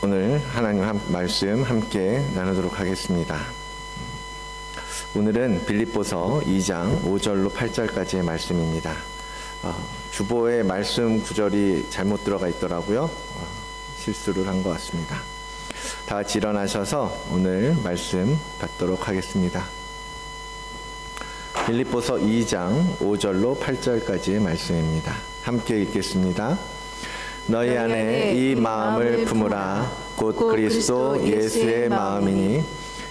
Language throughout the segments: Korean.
오늘 하나님 말씀 함께 나누도록 하겠습니다. 오늘은 빌립보서 2장 5절로 8절까지의 말씀입니다. 주보에 말씀 구절이 잘못 들어가 있더라고요. 실수를 한 것 같습니다. 다 같이 일어나셔서 오늘 말씀 받도록 하겠습니다. 빌립보서 2장 5절로 8절까지의 말씀입니다. 함께 읽겠습니다. 너희 안에 이 마음을 품으라. 곧 그리스도 예수의 마음이니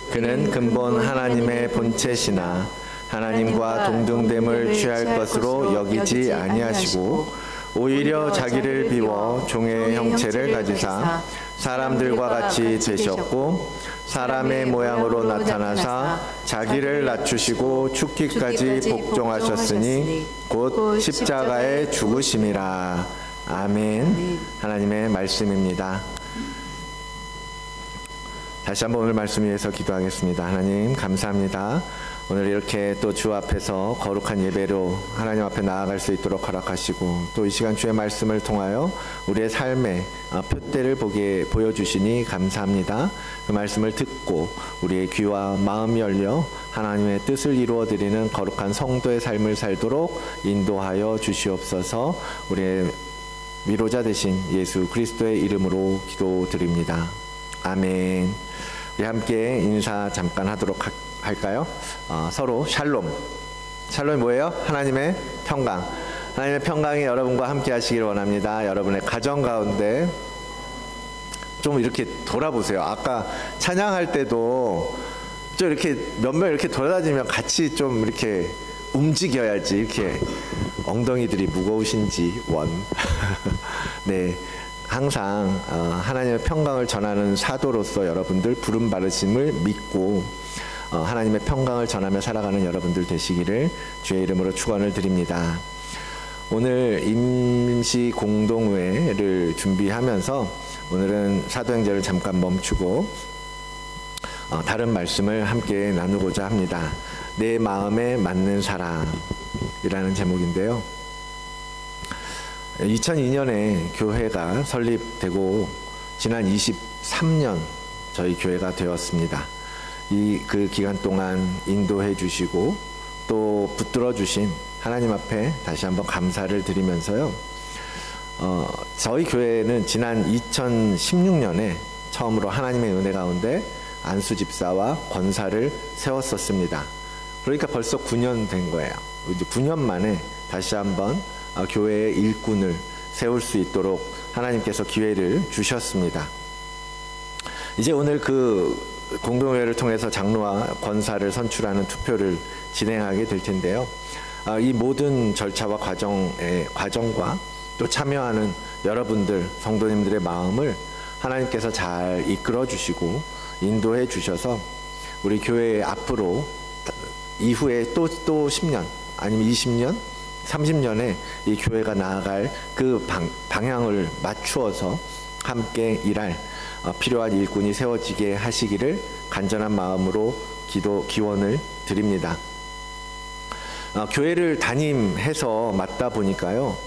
그는 근본 하나님의 본체시나 하나님과 동등됨을 취할 것으로 여기지 아니하시고 오히려 자기를 비워 종의 형체를 가지사 사람들과 같이 되셨고 사람의 모양으로 나타나사 자기를 낮추시고 죽기까지 복종하셨으니 곧 십자가에 죽으심이라. 아멘. 하나님의 말씀입니다. 다시 한번 오늘 말씀 위해서 기도하겠습니다. 하나님 감사합니다. 오늘 이렇게 또 주 앞에서 거룩한 예배로 하나님 앞에 나아갈 수 있도록 허락하시고 또 이 시간 주의 말씀을 통하여 우리의 삶의 표대를 보여주시니 감사합니다. 그 말씀을 듣고 우리의 귀와 마음이 열려 하나님의 뜻을 이루어드리는 거룩한 성도의 삶을 살도록 인도하여 주시옵소서. 우리의 위로자 되신 예수 그리스도의 이름으로 기도드립니다. 아멘. 우리 함께 인사 잠깐 하도록 할까요? 서로 샬롬. 샬롬이 뭐예요? 하나님의 평강. 하나님의 평강이 여러분과 함께 하시길 원합니다. 여러분의 가정 가운데 좀 이렇게 돌아보세요. 아까 찬양할 때도 좀 이렇게 몇 명 이렇게 돌아다니면 같이 좀 이렇게 움직여야지. 이렇게 엉덩이들이 무거우신지 원. 네, 항상 하나님의 평강을 전하는 사도로서 여러분들 부름 받으심을 믿고 하나님의 평강을 전하며 살아가는 여러분들 되시기를 주의 이름으로 축원을 드립니다. 오늘 임시 공동회를 준비하면서 오늘은 사도행전을 잠깐 멈추고 다른 말씀을 함께 나누고자 합니다. 내 마음에 맞는 사람이라는 제목인데요. 2002년에 교회가 설립되고 지난 23년 저희 교회가 되었습니다. 그 기간 동안 인도해 주시고 또 붙들어 주신 하나님 앞에 다시 한번 감사를 드리면서요. 저희 교회는 지난 2016년에 처음으로 하나님의 은혜 가운데 안수 집사와 권사를 세웠었습니다. 그러니까 벌써 9년 된 거예요. 이제 9년 만에 다시 한번 교회의 일꾼을 세울 수 있도록 하나님께서 기회를 주셨습니다. 이제 오늘 그 공동회를 통해서 장로와 권사를 선출하는 투표를 진행하게 될 텐데요. 이 모든 절차와 과정과 또 참여하는 여러분들, 성도님들의 마음을 하나님께서 잘 이끌어 주시고 인도해 주셔서 우리 교회 앞으로 이후에 또 10년 아니면 20년 30년에 이 교회가 나아갈 그 방향을 맞추어서 함께 일할 필요한 일꾼이 세워지게 하시기를 간절한 마음으로 기원을 드립니다. 교회를 담임해서 맡다 보니까요,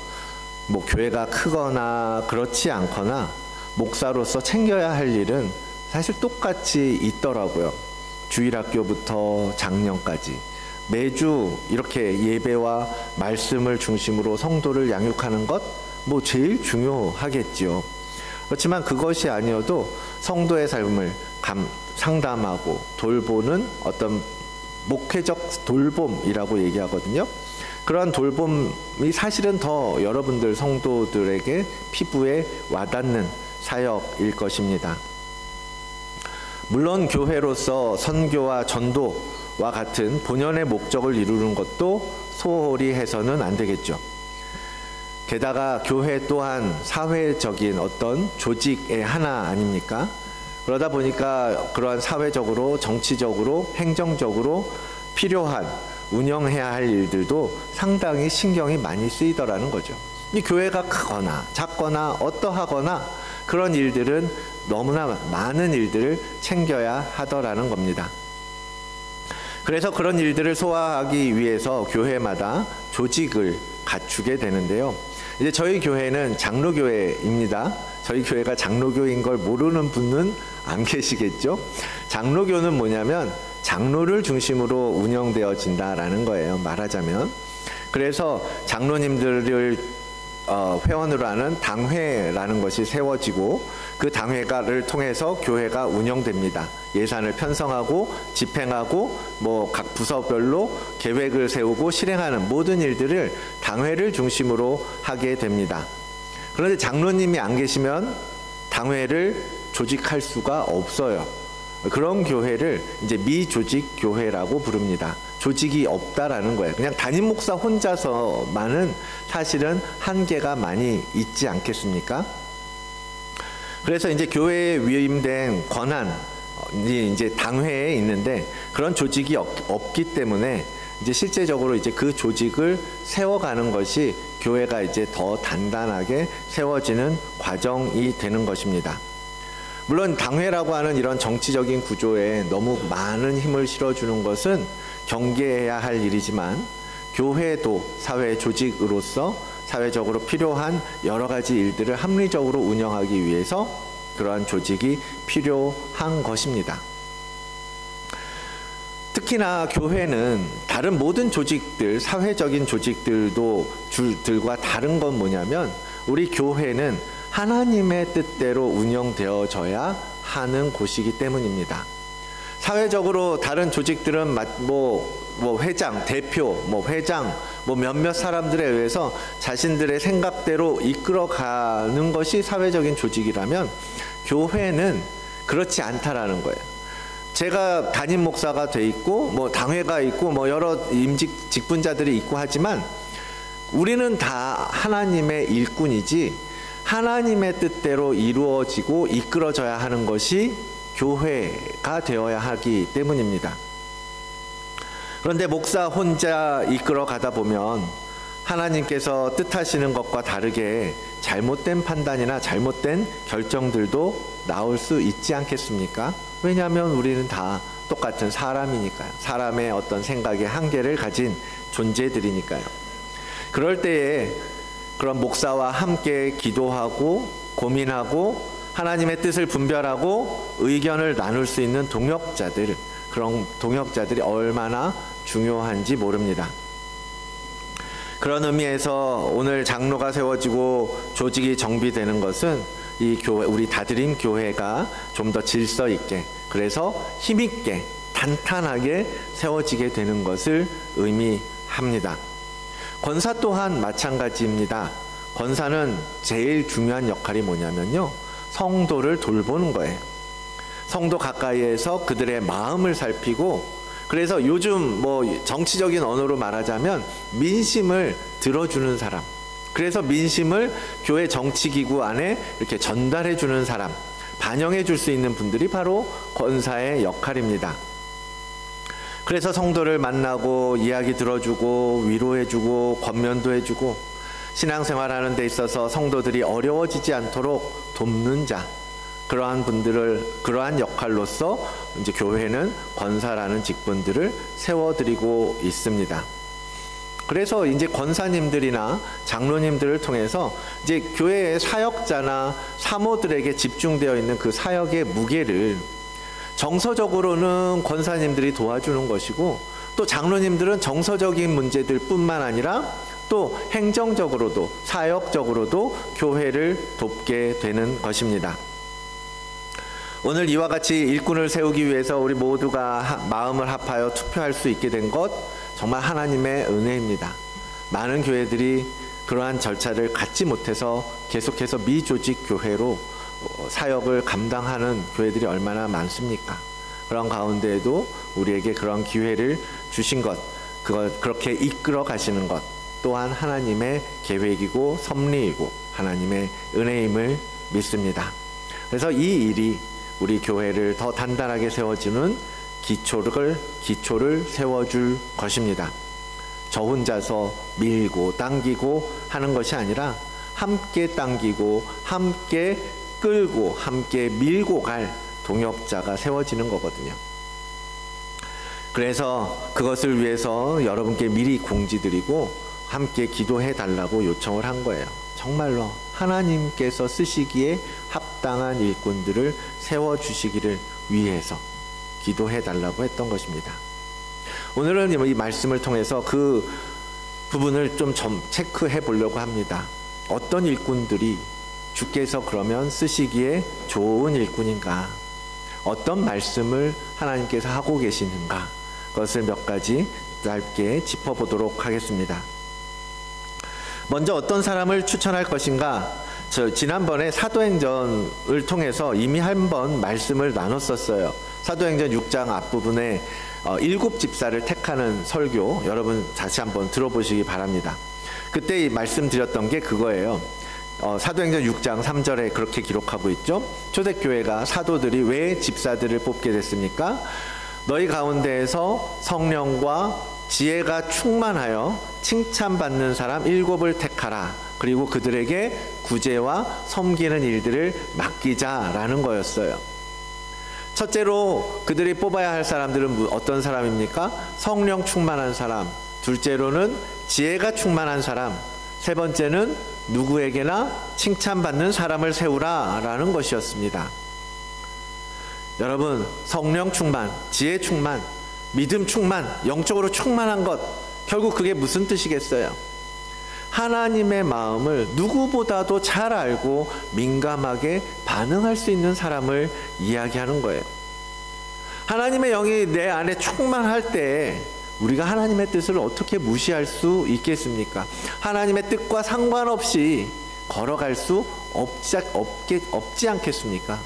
뭐 교회가 크거나 그렇지 않거나 목사로서 챙겨야 할 일은 사실 똑같이 있더라고요. 주일학교부터 작년까지 매주 이렇게 예배와 말씀을 중심으로 성도를 양육하는 것 뭐 제일 중요하겠지요. 그렇지만 그것이 아니어도 성도의 삶을 상담하고 돌보는 어떤 목회적 돌봄이라고 얘기하거든요. 그러한 돌봄이 사실은 더 여러분들 성도들에게 피부에 와닿는 사역일 것입니다. 물론 교회로서 선교와 전도와 같은 본연의 목적을 이루는 것도 소홀히 해서는 안 되겠죠. 게다가 교회 또한 사회적인 어떤 조직의 하나 아닙니까? 그러다 보니까 그러한 사회적으로, 정치적으로, 행정적으로 필요한 운영해야 할 일들도 상당히 신경이 많이 쓰이더라는 거죠. 이 교회가 크거나 작거나 어떠하거나 그런 일들은 너무나 많은 일들을 챙겨야 하더라는 겁니다. 그래서 그런 일들을 소화하기 위해서 교회마다 조직을 갖추게 되는데요. 이제 저희 교회는 장로교회입니다. 저희 교회가 장로교인 걸 모르는 분은 안 계시겠죠? 장로교는 뭐냐면 장로를 중심으로 운영되어진다라는 거예요, 말하자면. 그래서 장로님들을 회원으로 하는 당회라는 것이 세워지고 그 당회를 통해서 교회가 운영됩니다. 예산을 편성하고 집행하고 뭐 각 부서별로 계획을 세우고 실행하는 모든 일들을 당회를 중심으로 하게 됩니다. 그런데 장로님이 안 계시면 당회를 조직할 수가 없어요. 그런 교회를 이제 미조직 교회라고 부릅니다. 조직이 없다라는 거예요. 그냥 담임 목사 혼자서만은 사실은 한계가 많이 있지 않겠습니까? 그래서 이제 교회에 위임된 권한이 이제 당회에 있는데 그런 조직이 없기 때문에 이제 실제적으로 이제 그 조직을 세워가는 것이 교회가 이제 더 단단하게 세워지는 과정이 되는 것입니다. 물론 당회라고 하는 이런 정치적인 구조에 너무 많은 힘을 실어주는 것은 경계해야 할 일이지만 교회도 사회 조직으로서 사회적으로 필요한 여러 가지 일들을 합리적으로 운영하기 위해서 그러한 조직이 필요한 것입니다. 특히나 교회는 다른 모든 조직들, 사회적인 조직들과 다른 건 뭐냐면 우리 교회는 하나님의 뜻대로 운영되어져야 하는 곳이기 때문입니다. 사회적으로 다른 조직들은 회장, 대표, 회장, 몇몇 사람들에 의해서 자신들의 생각대로 이끌어가는 것이 사회적인 조직이라면 교회는 그렇지 않다라는 거예요. 제가 담임 목사가 돼 있고 당회가 있고 여러 임직 직분자들이 있고 하지만 우리는 다 하나님의 일꾼이지 하나님의 뜻대로 이루어지고 이끌어져야 하는 것이 교회가 되어야 하기 때문입니다. 그런데 목사 혼자 이끌어 가다 보면 하나님께서 뜻하시는 것과 다르게 잘못된 판단이나 잘못된 결정들도 나올 수 있지 않겠습니까? 왜냐하면 우리는 다 똑같은 사람이니까요. 사람의 어떤 생각의 한계를 가진 존재들이니까요. 그럴 때에 그런 목사와 함께 기도하고 고민하고 하나님의 뜻을 분별하고 의견을 나눌 수 있는 동역자들, 그런 동역자들이 얼마나 중요한지 모릅니다. 그런 의미에서 오늘 장로가 세워지고 조직이 정비되는 것은 이 교회, 우리 다드림 교회가 좀 더 질서 있게, 그래서 힘 있게 탄탄하게 세워지게 되는 것을 의미합니다. 권사 또한 마찬가지입니다. 권사는 제일 중요한 역할이 뭐냐면요, 성도를 돌보는 거예요. 성도 가까이에서 그들의 마음을 살피고, 그래서 요즘 정치적인 언어로 말하자면 민심을 들어주는 사람, 그래서 민심을 교회 정치기구 안에 이렇게 전달해 주는 사람, 반영해 줄 수 있는 분들이 바로 권사의 역할입니다. 그래서 성도를 만나고 이야기 들어주고 위로해주고 권면도 해주고 신앙생활하는 데 있어서 성도들이 어려워지지 않도록 돕는 자, 그러한 역할로서 이제 교회는 권사라는 직분들을 세워드리고 있습니다. 그래서 이제 권사님들이나 장로님들을 통해서 이제 교회의 사역자나 사모들에게 집중되어 있는 그 사역의 무게를 정서적으로는 권사님들이 도와주는 것이고, 또 장로님들은 정서적인 문제들 뿐만 아니라 또 행정적으로도 사역적으로도 교회를 돕게 되는 것입니다. 오늘 이와 같이 일꾼을 세우기 위해서 우리 모두가 마음을 합하여 투표할 수 있게 된 것, 정말 하나님의 은혜입니다. 많은 교회들이 그러한 절차를 갖지 못해서 계속해서 미조직 교회로 사역을 감당하는 교회들이 얼마나 많습니까? 그런 가운데에도 우리에게 그런 기회를 주신 것, 그렇게 이끌어 가시는 것 또한 하나님의 계획이고 섭리이고 하나님의 은혜임을 믿습니다. 그래서 이 일이 우리 교회를 더 단단하게 세워주는 기초를 세워줄 것입니다. 저 혼자서 밀고 당기고 하는 것이 아니라 함께 당기고 함께 끌고 함께 밀고 갈 동역자가 세워지는 거거든요. 그래서 그것을 위해서 여러분께 미리 공지드리고 함께 기도해 달라고 요청을 한 거예요. 정말로 하나님께서 쓰시기에 합당한 일꾼들을 세워주시기를 위해서 기도해 달라고 했던 것입니다. 오늘은 이 말씀을 통해서 그 부분을 좀 체크해 보려고 합니다. 어떤 일꾼들이 주께서 그러면 쓰시기에 좋은 일꾼인가? 어떤 말씀을 하나님께서 하고 계시는가? 그것을 몇 가지 짧게 짚어보도록 하겠습니다. 먼저 어떤 사람을 추천할 것인가? 지난번에 사도행전을 통해서 이미 한번 말씀을 나눴었어요. 사도행전 6장 앞부분에 7 집사를 택하는 설교, 여러분 다시 한번 들어보시기 바랍니다. 그때 말씀드렸던 게 그거예요. 사도행전 6장 3절에 그렇게 기록하고 있죠. 초대교회가 사도들이 왜 집사들을 뽑게 됐습니까? 너희 가운데에서 성령과 지혜가 충만하여 칭찬받는 사람 7을 택하라. 그리고 그들에게 구제와 섬기는 일들을 맡기자라는 거였어요. 첫째로 그들이 뽑아야 할 사람들은 어떤 사람입니까? 성령 충만한 사람. 둘째로는 지혜가 충만한 사람. 세 번째는 누구에게나 칭찬받는 사람을 세우라 라는 것이었습니다. 여러분, 성령 충만, 지혜 충만, 믿음 충만, 영적으로 충만한 것, 결국 그게 무슨 뜻이겠어요? 하나님의 마음을 누구보다도 잘 알고 민감하게 반응할 수 있는 사람을 이야기하는 거예요. 하나님의 영이 내 안에 충만할 때 우리가 하나님의 뜻을 어떻게 무시할 수 있겠습니까? 하나님의 뜻과 상관없이 걸어갈 수 없지 않겠습니까?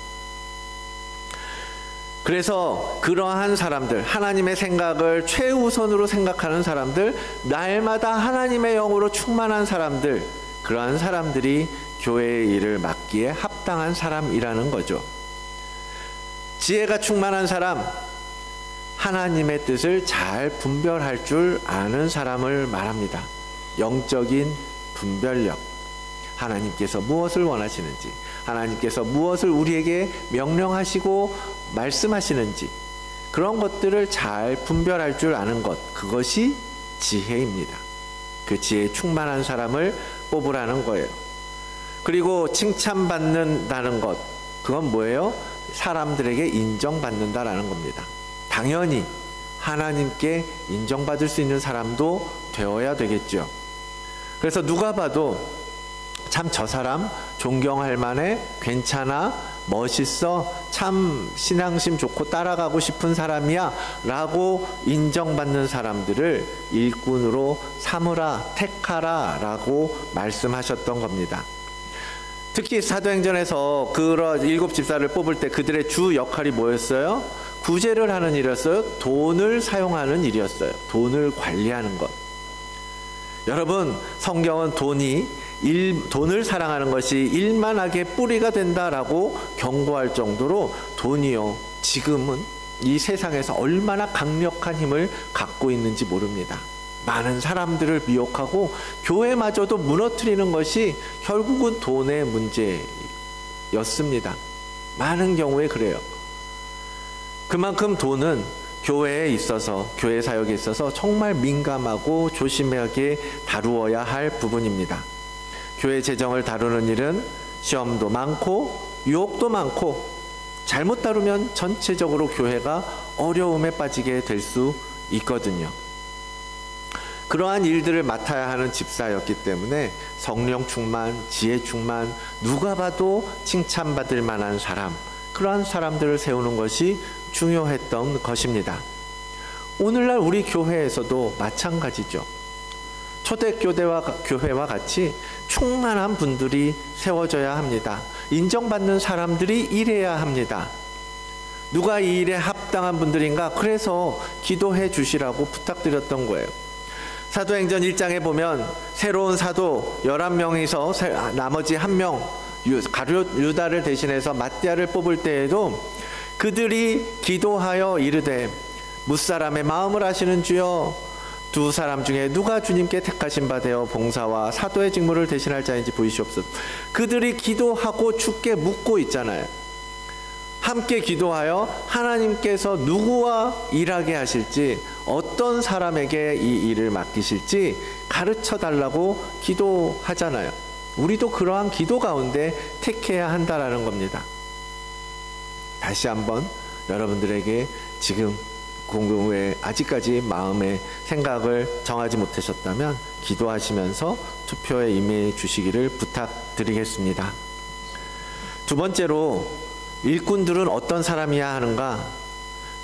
그래서 그러한 사람들, 하나님의 생각을 최우선으로 생각하는 사람들, 날마다 하나님의 영으로 충만한 사람들, 그러한 사람들이 교회의 일을 맡기에 합당한 사람이라는 거죠. 지혜가 충만한 사람, 하나님의 뜻을 잘 분별할 줄 아는 사람을 말합니다. 영적인 분별력, 하나님께서 무엇을 원하시는지, 하나님께서 무엇을 우리에게 명령하시고 말씀하시는지, 그런 것들을 잘 분별할 줄 아는 것, 그것이 지혜입니다. 그 지혜에 충만한 사람을 뽑으라는 거예요. 그리고 칭찬받는다는 것, 그건 뭐예요? 사람들에게 인정받는다라는 겁니다. 당연히 하나님께 인정받을 수 있는 사람도 되어야 되겠죠. 그래서 누가 봐도 참 저 사람 존경할 만해, 괜찮아, 멋있어, 참 신앙심 좋고 따라가고 싶은 사람이야 라고 인정받는 사람들을 일꾼으로 삼으라, 택하라 라고 말씀하셨던 겁니다. 특히 사도행전에서 그런 7 집사를 뽑을 때 그들의 주 역할이 뭐였어요? 구제를 하는 일이었어요? 돈을 사용하는 일이었어요? 돈을 관리하는 것. 여러분, 성경은 돈을 사랑하는 것이 일만하게 뿌리가 된다라고 경고할 정도로 돈이요, 지금은 이 세상에서 얼마나 강력한 힘을 갖고 있는지 모릅니다. 많은 사람들을 미혹하고 교회마저도 무너뜨리는 것이 결국은 돈의 문제였습니다. 많은 경우에 그래요. 그만큼 돈은 교회에 있어서, 교회 사역에 있어서 정말 민감하고 조심하게 다루어야 할 부분입니다. 교회 재정을 다루는 일은 시험도 많고 유혹도 많고 잘못 다루면 전체적으로 교회가 어려움에 빠지게 될 수 있거든요. 그러한 일들을 맡아야 하는 집사였기 때문에 성령 충만, 지혜 충만, 누가 봐도 칭찬받을 만한 사람, 그러한 사람들을 세우는 것이 중요했던 것입니다. 오늘날 우리 교회에서도 마찬가지죠. 초대교회와 같이 충만한 분들이 세워져야 합니다. 인정받는 사람들이 일해야 합니다. 누가 이 일에 합당한 분들인가? 그래서 기도해 주시라고 부탁드렸던 거예요. 사도행전 1장에 보면 새로운 사도 11명이서 나머지 1명 가룟 유다를 대신해서 마띠아를 뽑을 때에도 그들이 기도하여 이르되 무사람의 마음을 아시는 주여, 두 사람 중에 누가 주님께 택하신 바 되어 봉사와 사도의 직무를 대신할 자인지 보이시옵소서. 그들이 기도하고 주께 묻고 있잖아요. 함께 기도하여 하나님께서 누구와 일하게 하실지, 어떤 사람에게 이 일을 맡기실지 가르쳐 달라고 기도하잖아요. 우리도 그러한 기도 가운데 택해야 한다라는 겁니다. 다시 한번 여러분들에게 지금 궁금해 아직까지 마음의 생각을 정하지 못하셨다면 기도하시면서 투표에 임해 주시기를 부탁드리겠습니다. 두 번째로 일꾼들은 어떤 사람이야 하는가?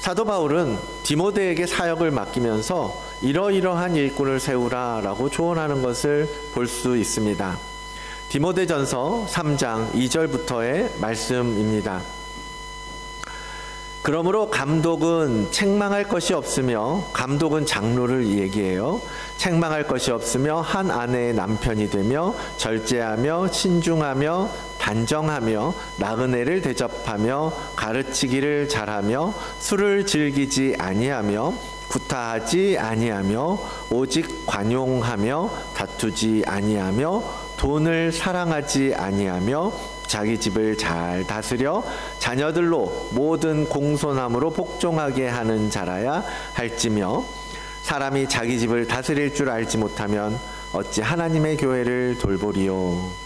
사도 바울은 디모데에게 사역을 맡기면서 이러이러한 일꾼을 세우라 라고 조언하는 것을 볼 수 있습니다. 디모데전서 3장 2절부터의 말씀입니다. 그러므로 감독은 책망할 것이 없으며, 감독은 장로를 얘기해요. 책망할 것이 없으며 한 아내의 남편이 되며 절제하며 신중하며 단정하며 나그네를 대접하며 가르치기를 잘하며 술을 즐기지 아니하며 구타하지 아니하며 오직 관용하며 다투지 아니하며 돈을 사랑하지 아니하며 자기 집을 잘 다스려 자녀들로 모든 공손함으로 복종하게 하는 자라야 할지며, 사람이 자기 집을 다스릴 줄 알지 못하면 어찌 하나님의 교회를 돌보리요.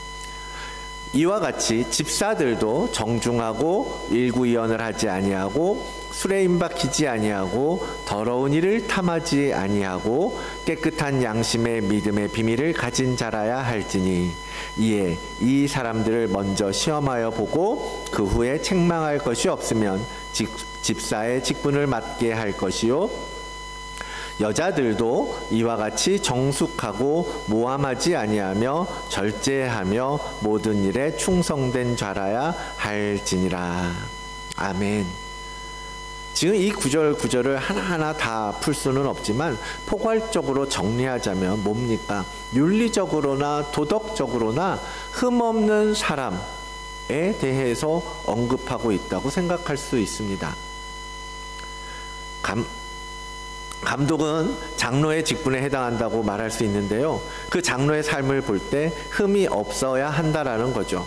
이와 같이 집사들도 정중하고 일구이언을 하지 아니하고 술에 임박히지 아니하고 더러운 일을 탐하지 아니하고 깨끗한 양심의 믿음의 비밀을 가진 자라야 할지니, 이에 이 사람들을 먼저 시험하여 보고 그 후에 책망할 것이 없으면 집사의 직분을 맡게 할 것이요, 여자들도 이와 같이 정숙하고 모함하지 아니하며 절제하며 모든 일에 충성된 자라야 할지니라. 아멘. 지금 이 구절을 하나하나 다 풀 수는 없지만 포괄적으로 정리하자면 뭡니까? 윤리적으로나 도덕적으로나 흠없는 사람에 대해서 언급하고 있다고 생각할 수 있습니다. 감독은 장로의 직분에 해당한다고 말할 수 있는데요, 그 장로의 삶을 볼 때 흠이 없어야 한다라는 거죠.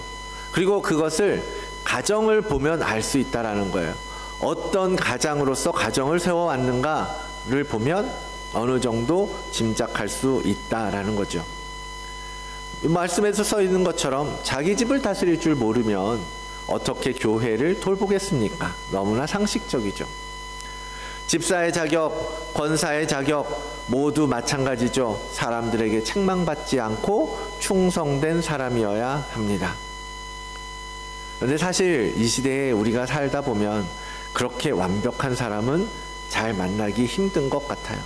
그리고 그것을 가정을 보면 알 수 있다라는 거예요. 어떤 가장으로서 가정을 세워왔는가를 보면 어느 정도 짐작할 수 있다라는 거죠. 말씀에서 써 있는 것처럼 자기 집을 다스릴 줄 모르면 어떻게 교회를 돌보겠습니까? 너무나 상식적이죠. 집사의 자격, 권사의 자격 모두 마찬가지죠. 사람들에게 책망받지 않고 충성된 사람이어야 합니다. 그런데 사실 이 시대에 우리가 살다 보면 그렇게 완벽한 사람은 잘 만나기 힘든 것 같아요.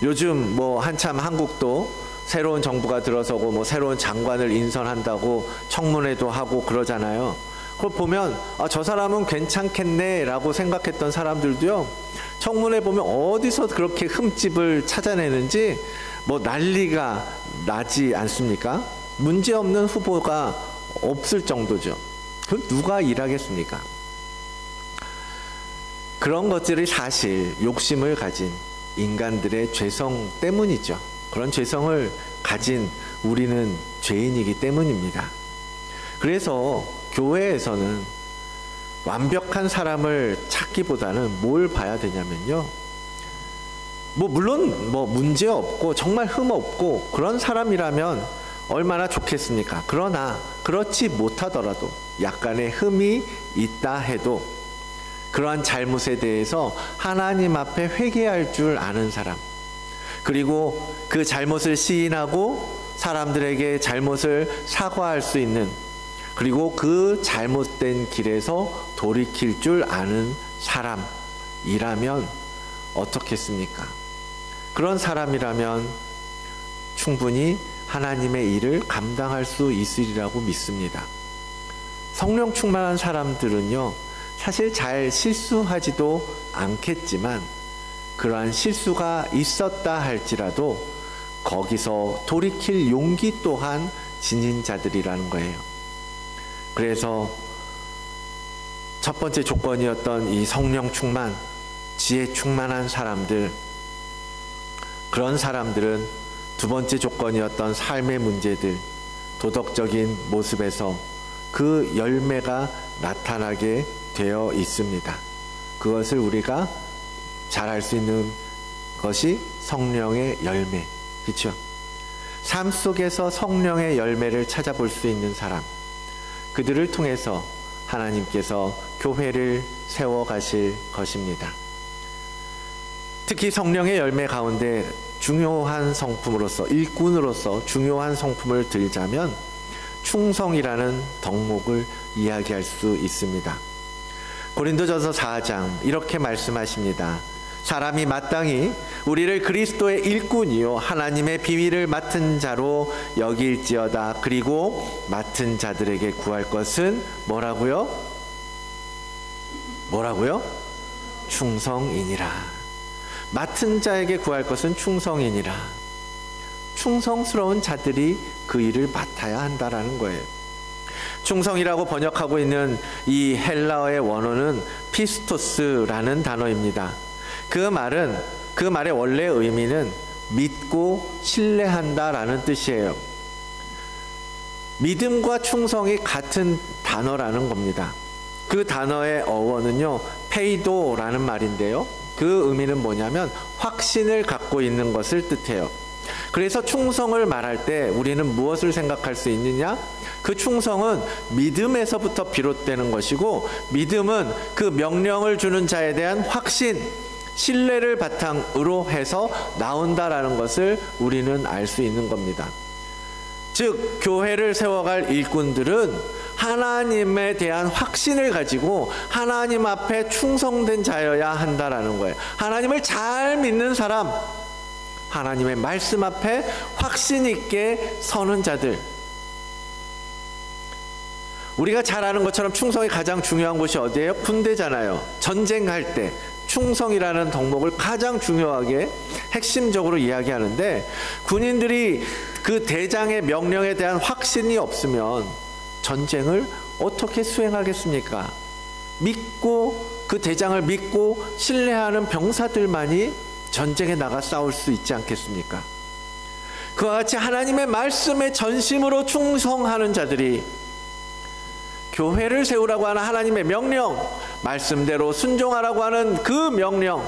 요즘 한참 한국도 새로운 정부가 들어서고 새로운 장관을 인선한다고 청문회도 하고 그러잖아요. 그걸 보면 저 사람은 괜찮겠네 라고 생각했던 사람들도요, 청문회 보면 어디서 그렇게 흠집을 찾아내는지 난리가 나지 않습니까? 문제없는 후보가 없을 정도죠. 그럼 누가 일하겠습니까? 그런 것들이 사실 욕심을 가진 인간들의 죄성 때문이죠. 그런 죄성을 가진 우리는 죄인이기 때문입니다. 그래서 교회에서는 완벽한 사람을 찾기보다는 뭘 봐야 되냐면요, 물론 문제 없고 정말 흠 없고 그런 사람이라면 얼마나 좋겠습니까? 그러나 그렇지 못하더라도 약간의 흠이 있다 해도 그러한 잘못에 대해서 하나님 앞에 회개할 줄 아는 사람, 그리고 그 잘못을 시인하고 사람들에게 잘못을 사과할 수 있는, 그리고 그 잘못된 길에서 돌이킬 줄 아는 사람이라면 어떻겠습니까? 그런 사람이라면 충분히 하나님의 일을 감당할 수 있으리라고 믿습니다. 성령 충만한 사람들은요, 사실 잘 실수하지도 않겠지만 그러한 실수가 있었다 할지라도 거기서 돌이킬 용기 또한 지닌 자들이라는 거예요. 그래서 첫 번째 조건이었던 이 성령 충만, 지혜 충만한 사람들, 그런 사람들은 두 번째 조건이었던 삶의 문제들, 도덕적인 모습에서 그 열매가 나타나게 되어 있습니다. 그것을 우리가 잘 알 수 있는 것이 성령의 열매, 그렇죠? 삶 속에서 성령의 열매를 찾아볼 수 있는 사람, 그들을 통해서 하나님께서 교회를 세워가실 것입니다. 특히 성령의 열매 가운데 중요한 성품으로서, 일꾼으로서 중요한 성품을 들자면 충성이라는 덕목을 이야기할 수 있습니다. 고린도전서 4장 이렇게 말씀하십니다. 사람이 마땅히 우리를 그리스도의 일꾼이요 하나님의 비밀을 맡은 자로 여길지어다. 그리고 맡은 자들에게 구할 것은 뭐라고요? 충성이니라. 맡은 자에게 구할 것은 충성이니라. 충성스러운 자들이 그 일을 맡아야 한다라는 거예요. 충성이라고 번역하고 있는 이 헬라어의 원어는 피스토스라는 단어입니다. 그 말의 원래 의미는 믿고 신뢰한다라는 뜻이에요. 믿음과 충성이 같은 단어라는 겁니다. 그 단어의 어원은요, 페이도라는 말인데요. 그 의미는 뭐냐면 확신을 갖고 있는 것을 뜻해요. 그래서 충성을 말할 때 우리는 무엇을 생각할 수 있느냐? 그 충성은 믿음에서부터 비롯되는 것이고, 믿음은 그 명령을 주는 자에 대한 확신, 신뢰를 바탕으로 해서 나온다라는 것을 우리는 알 수 있는 겁니다. 즉, 교회를 세워갈 일꾼들은 하나님에 대한 확신을 가지고 하나님 앞에 충성된 자여야 한다라는 거예요. 하나님을 잘 믿는 사람, 하나님의 말씀 앞에 확신 있게 서는 자들. 우리가 잘 아는 것처럼 충성이 가장 중요한 곳이 어디예요? 군대잖아요. 전쟁할 때 충성이라는 덕목을 가장 중요하게 핵심적으로 이야기하는데, 군인들이 그 대장의 명령에 대한 확신이 없으면 전쟁을 어떻게 수행하겠습니까? 그 대장을 믿고 신뢰하는 병사들만이 전쟁에 나가 싸울 수 있지 않겠습니까? 그와 같이 하나님의 말씀에 전심으로 충성하는 자들이 교회를 세우라고 하는 하나님의 명령, 말씀대로 순종하라고 하는 그 명령,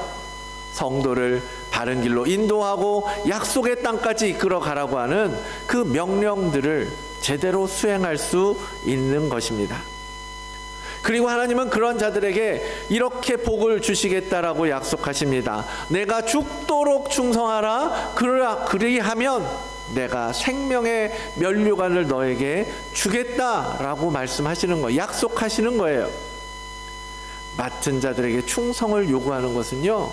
성도를 바른 길로 인도하고 약속의 땅까지 이끌어 가라고 하는 그 명령들을 제대로 수행할 수 있는 것입니다. 그리고 하나님은 그런 자들에게 이렇게 복을 주시겠다라고 약속하십니다. 내가 죽도록 충성하라. 그리하면 내가 생명의 면류관을 너에게 주겠다라고 말씀하시는 거예요. 약속하시는 거예요. 맡은 자들에게 충성을 요구하는 것은요,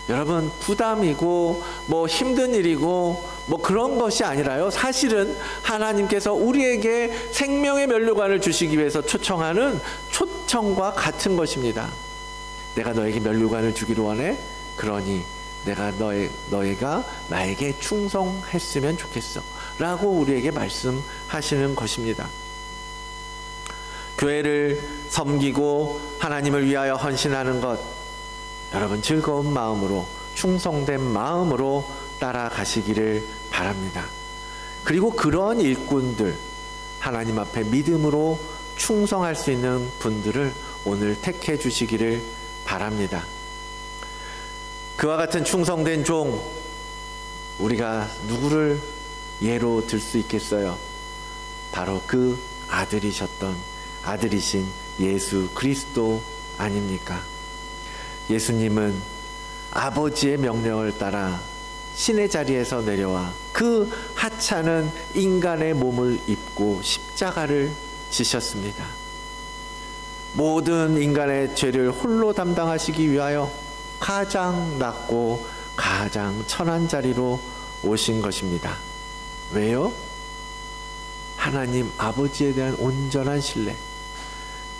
여러분, 부담이고 힘든 일이고 그런 것이 아니라요, 사실은 하나님께서 우리에게 생명의 면류관을 주시기 위해서 초청하는 초청과 같은 것입니다. 내가 너에게 면류관을 주기를 원해. 그러니 내가 너희가 나에게 충성했으면 좋겠어 라고 우리에게 말씀하시는 것입니다. 교회를 섬기고 하나님을 위하여 헌신하는 것, 여러분 즐거운 마음으로, 충성된 마음으로 따라가시기를 바랍니다. 그리고 그런 일꾼들, 하나님 앞에 믿음으로 충성할 수 있는 분들을 오늘 택해 주시기를 바랍니다. 그와 같은 충성된 종, 우리가 누구를 예로 들 수 있겠어요? 바로 그 아들이신 예수 그리스도 아닙니까? 예수님은 아버지의 명령을 따라 신의 자리에서 내려와 그 하찮은 인간의 몸을 입고 십자가를 지셨습니다. 모든 인간의 죄를 홀로 담당하시기 위하여 가장 낮고 가장 천한 자리로 오신 것입니다. 왜요? 하나님 아버지에 대한 온전한 신뢰,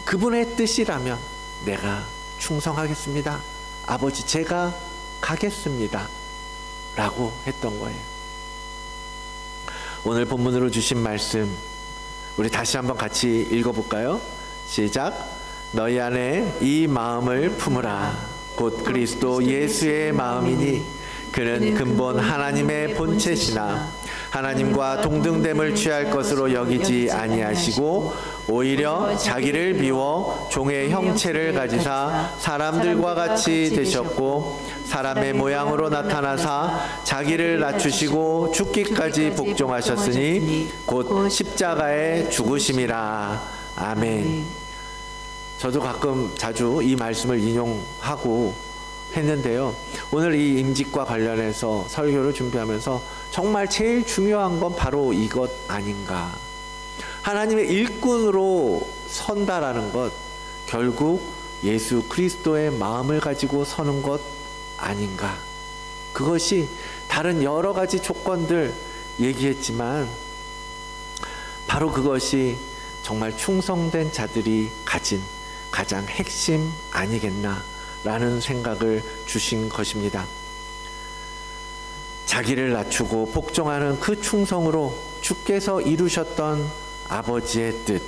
그분의 뜻이라면 내가 충성하겠습니다. 아버지, 제가 가겠습니다 라고 했던 거예요. 오늘 본문으로 주신 말씀 우리 다시 한번 같이 읽어볼까요? 시작. 너희 안에 이 마음을 품으라. 곧 그리스도 예수의 마음이니 그는 근본 하나님의 본체시나 하나님과 동등됨을 취할 것으로 여기지 아니하시고 오히려 자기를 비워 종의 형체를 가지사 사람들과 같이 되셨고 사람의 모양으로 나타나사 자기를 낮추시고 죽기까지 복종하셨으니 곧 십자가에 죽으심이라. 아멘. 저도 가끔 자주 이 말씀을 인용하고 했는데요. 오늘 이 임직과 관련해서 설교를 준비하면서 정말 제일 중요한 건 바로 이것 아닌가. 하나님의 일꾼으로 선다라는 것, 결국 예수 그리스도의 마음을 가지고 서는 것 아닌가. 그것이 다른 여러 가지 조건들 얘기했지만 바로 그것이 정말 충성된 자들이 가진 가장 핵심 아니겠나라는 생각을 주신 것입니다. 자기를 낮추고 복종하는 그 충성으로 주께서 이루셨던 아버지의 뜻,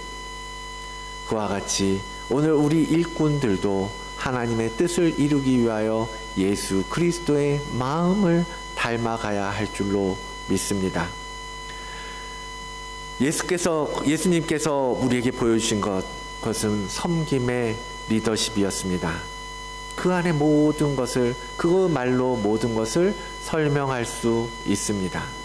그와 같이 오늘 우리 일꾼들도 하나님의 뜻을 이루기 위하여 예수 그리스도의 마음을 닮아가야 할 줄로 믿습니다. 예수님께서 우리에게 보여주신 그것은 섬김의 리더십이었습니다. 그 안에 모든 것을, 그 말로 모든 것을 설명할 수 있습니다.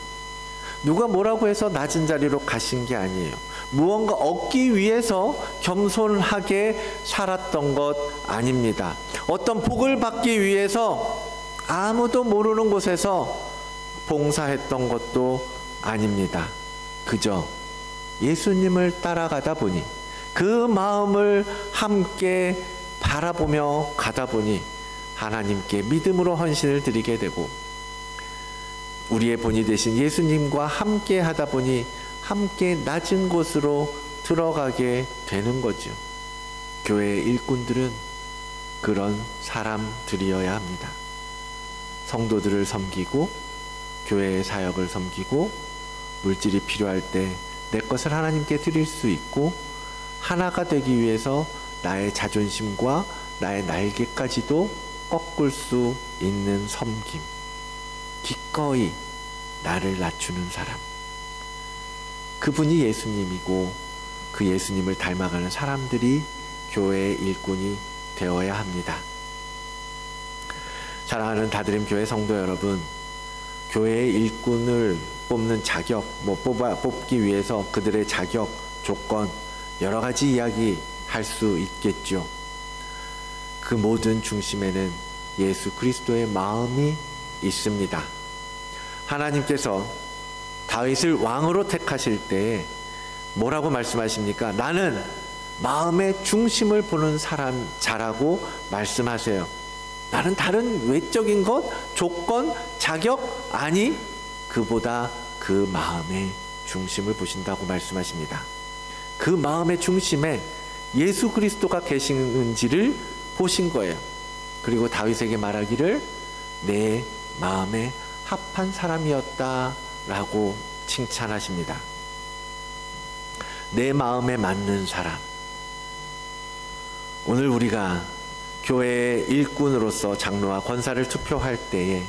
누가 뭐라고 해서 낮은 자리로 가신 게 아니에요. 무언가 얻기 위해서 겸손하게 살았던 것 아닙니다. 어떤 복을 받기 위해서 아무도 모르는 곳에서 봉사했던 것도 아닙니다. 그저 예수님을 따라가다 보니, 그 마음을 함께 바라보며 가다 보니 하나님께 믿음으로 헌신을 드리게 되고, 우리의 본이 되신 예수님과 함께 하다 보니 함께 낮은 곳으로 들어가게 되는 거죠. 교회의 일꾼들은 그런 사람들이어야 합니다. 성도들을 섬기고 교회의 사역을 섬기고 물질이 필요할 때 내 것을 하나님께 드릴 수 있고, 하나가 되기 위해서 나의 자존심과 나의 날개까지도 꺾을 수 있는 섬김, 기꺼이 나를 낮추는 사람, 그분이 예수님이고 그 예수님을 닮아가는 사람들이 교회의 일꾼이 되어야 합니다. 사랑하는 다드림 교회 성도 여러분, 교회의 일꾼을 뽑는 자격, 뽑기 위해서 그들의 자격, 조건, 여러 가지 이야기 할 수 있겠죠. 그 모든 중심에는 예수 그리스도의 마음이 있습니다. 하나님께서 다윗을 왕으로 택하실 때 뭐라고 말씀하십니까? 나는 마음의 중심을 보는 자라고 말씀하세요. 나는 다른 외적인 것, 조건, 자격 아니, 그보다 그 마음의 중심을 보신다고 말씀하십니다. 그 마음의 중심에 예수 그리스도가 계시는지를 보신 거예요. 그리고 다윗에게 말하기를 내 마음에 합한 사람이었다라고 칭찬하십니다. 내 마음에 맞는 사람. 오늘 우리가 교회의 일꾼으로서 장로와 권사를 투표할 때에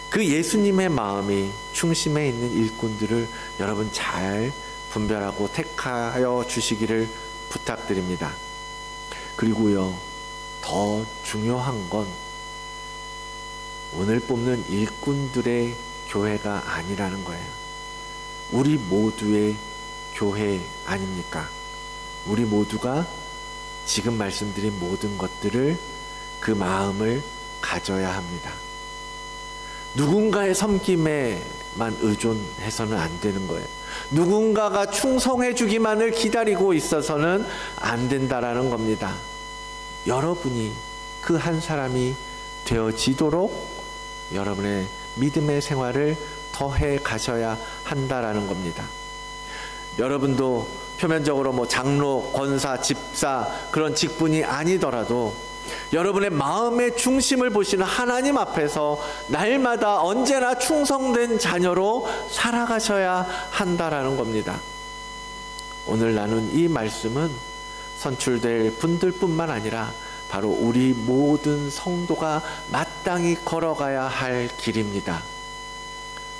그 예수님의 마음이 중심에 있는 일꾼들을 여러분 잘 분별하고 택하여 주시기를 부탁드립니다. 그리고요, 더 중요한 건 오늘 뽑는 일꾼들의 교회가 아니라는 거예요. 우리 모두의 교회 아닙니까? 우리 모두가 지금 말씀드린 모든 것들을, 그 마음을 가져야 합니다. 누군가의 섬김에만 의존해서는 안 되는 거예요. 누군가가 충성해 주기만을 기다리고 있어서는 안 된다라는 겁니다. 여러분이 그 한 사람이 되어지도록 여러분의 믿음의 생활을 더해 가셔야 한다라는 겁니다. 여러분도 표면적으로 장로, 권사, 집사 그런 직분이 아니더라도 여러분의 마음의 중심을 보시는 하나님 앞에서 날마다 언제나 충성된 자녀로 살아가셔야 한다라는 겁니다. 오늘 나눈 이 말씀은 선출될 분들뿐만 아니라 바로 우리 모든 성도가 마땅히 걸어가야 할 길입니다.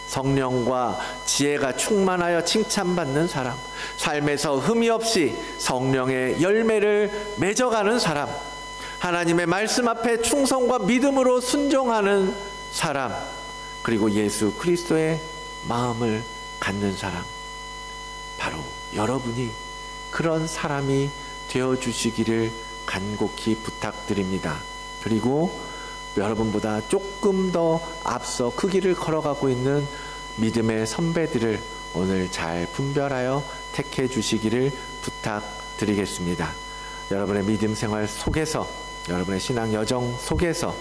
성령과 지혜가 충만하여 칭찬받는 사람, 삶에서 흠이 없이 성령의 열매를 맺어가는 사람, 하나님의 말씀 앞에 충성과 믿음으로 순종하는 사람, 그리고 예수 그리스도의 마음을 갖는 사람, 바로 여러분이 그런 사람이 되어주시기를 간곡히 부탁드립니다. 그리고 여러분보다 조금 더 앞서 그 길을 걸어가고 있는 믿음의 선배들을 오늘 잘 분별하여 택해 주시기를 부탁드리겠습니다. 여러분의 믿음 생활 속에서, 여러분의 신앙 여정 속에서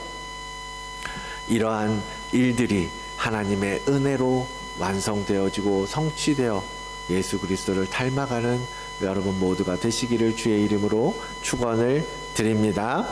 이러한 일들이 하나님의 은혜로 완성되어지고 성취되어 예수 그리스도를 닮아가는 여러분 모두가 되시기를 주의 이름으로 축원을 드립니다.